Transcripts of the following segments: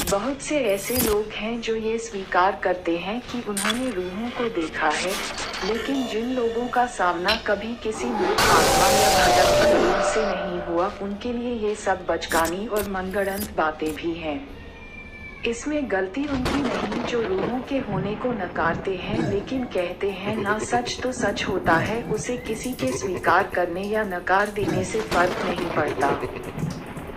बहुत से ऐसे लोग हैं जो ये स्वीकार करते हैं कि उन्होंने रूहों को देखा है, लेकिन जिन लोगों का सामना कभी किसी मृत आत्मा या भटकती रूह से नहीं हुआ, उनके लिए ये सब बचकानी और मनगढ़ंत बातें भी हैं। इसमें गलती उनकी नहीं जो रूहों के होने को नकारते हैं, लेकिन कहते हैं ना सच तो सच होता है, उसे किसी के स्वीकार करने या नकार देने से फर्क नहीं पड़ता।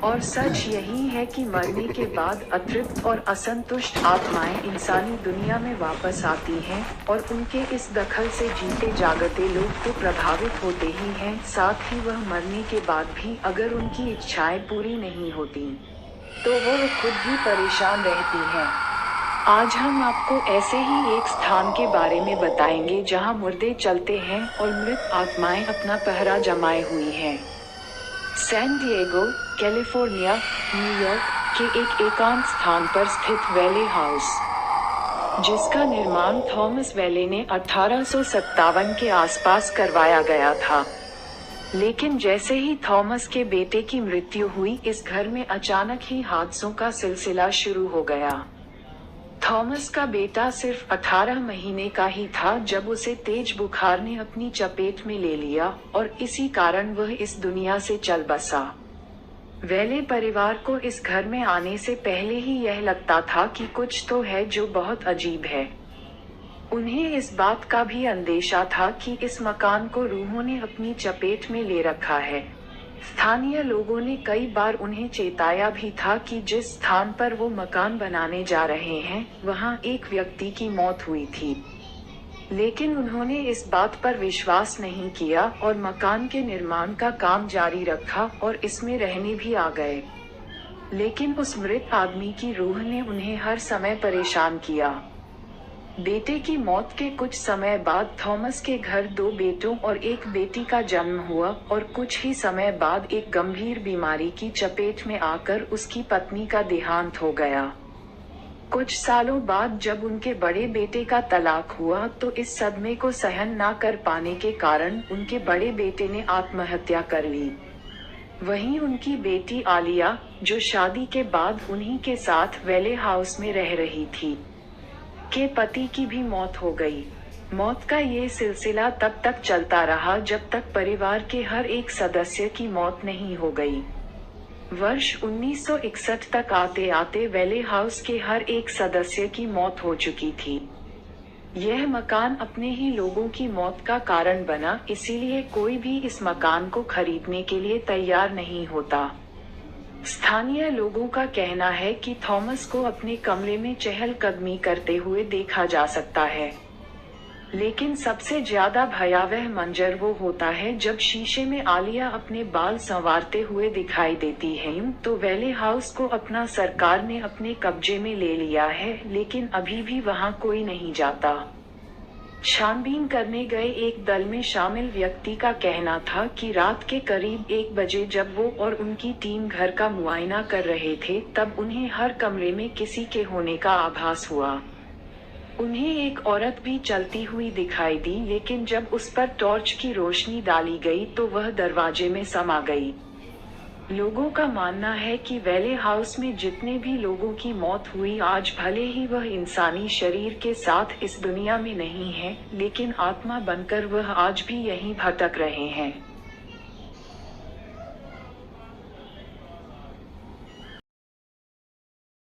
और सच यही है कि मरने के बाद अतृप्त और असंतुष्ट आत्माएं इंसानी दुनिया में वापस आती हैं, और उनके इस दखल से जीते जागते लोग तो प्रभावित होते ही हैं, साथ ही वह मरने के बाद भी अगर उनकी इच्छाएं पूरी नहीं होती तो वो खुद भी परेशान रहती हैं। आज हम आपको ऐसे ही एक स्थान के बारे में बताएंगे जहां मुर्दे चलते हैं और मृत आत्माएं अपना पहरा जमाए हुई हैं। सैन डिएगो, कैलिफोर्निया, न्यूयॉर्क के एक एकांत स्थान पर स्थित वैले हाउस, जिसका निर्माण थॉमस वैले ने 1857 के आसपास करवाया गया था। लेकिन जैसे ही थॉमस के बेटे की मृत्यु हुई, इस घर में अचानक ही हादसों का सिलसिला शुरू हो गया। थॉमस का बेटा सिर्फ 18 महीने का ही था जब उसे तेज बुखार ने अपनी चपेट में ले लिया, और इसी कारण वह इस दुनिया से चल बसा। वैले परिवार को इस घर में आने से पहले ही यह लगता था कि कुछ तो है जो बहुत अजीब है। उन्हें इस बात का भी अंदेशा था कि इस मकान को रूहों ने अपनी चपेट में ले रखा है। स्थानीय लोगों ने कई बार उन्हें चेताया भी था कि जिस स्थान पर वो मकान बनाने जा रहे हैं, वहां एक व्यक्ति की मौत हुई थी। लेकिन उन्होंने इस बात पर विश्वास नहीं किया और मकान के निर्माण का काम जारी रखा और इसमें रहने भी आ गए। लेकिन उस मृत आदमी की रूह ने उन्हें हर समय परेशान किया। बेटे की मौत के कुछ समय बाद थॉमस के घर 2 बेटों और एक बेटी का जन्म हुआ, और कुछ ही समय बाद एक गंभीर बीमारी की चपेट में आकर उसकी पत्नी का देहांत हो गया। कुछ सालों बाद जब उनके बड़े बेटे का तलाक हुआ तो इस सदमे को सहन ना कर पाने के कारण उनके बड़े बेटे ने आत्महत्या कर ली। वहीं उनकी बेटी आलिया, जो शादी के बाद उन्हीं के साथ वैले हाउस में रह रही थी, के पति की भी मौत हो गई। मौत का ये सिलसिला तब तक चलता रहा जब तक परिवार के हर एक सदस्य की मौत नहीं हो गई। वर्ष 1961 तक आते आते वैले हाउस के हर एक सदस्य की मौत हो चुकी थी। यह मकान अपने ही लोगों की मौत का कारण बना, इसीलिए कोई भी इस मकान को खरीदने के लिए तैयार नहीं होता। स्थानीय लोगों का कहना है कि थॉमस को अपने कमरे में चहलकदमी करते हुए देखा जा सकता है। लेकिन सबसे ज्यादा भयावह मंजर वो होता है जब शीशे में आलिया अपने बाल संवारते हुए दिखाई देती है। तो वैले हाउस को अपना सरकार ने अपने कब्जे में ले लिया है, लेकिन अभी भी वहां कोई नहीं जाता। छानबीन करने गए एक दल में शामिल व्यक्ति का कहना था कि रात के करीब 1 बजे जब वो और उनकी टीम घर का मुआयना कर रहे थे, तब उन्हें हर कमरे में किसी के होने का आभास हुआ। उन्हें एक औरत भी चलती हुई दिखाई दी, लेकिन जब उस पर टॉर्च की रोशनी डाली गई तो वह दरवाजे में समा गई। लोगों का मानना है कि वैले हाउस में जितने भी लोगों की मौत हुई, आज भले ही वह इंसानी शरीर के साथ इस दुनिया में नहीं है, लेकिन आत्मा बनकर वह आज भी यहीं भटक रहे हैं।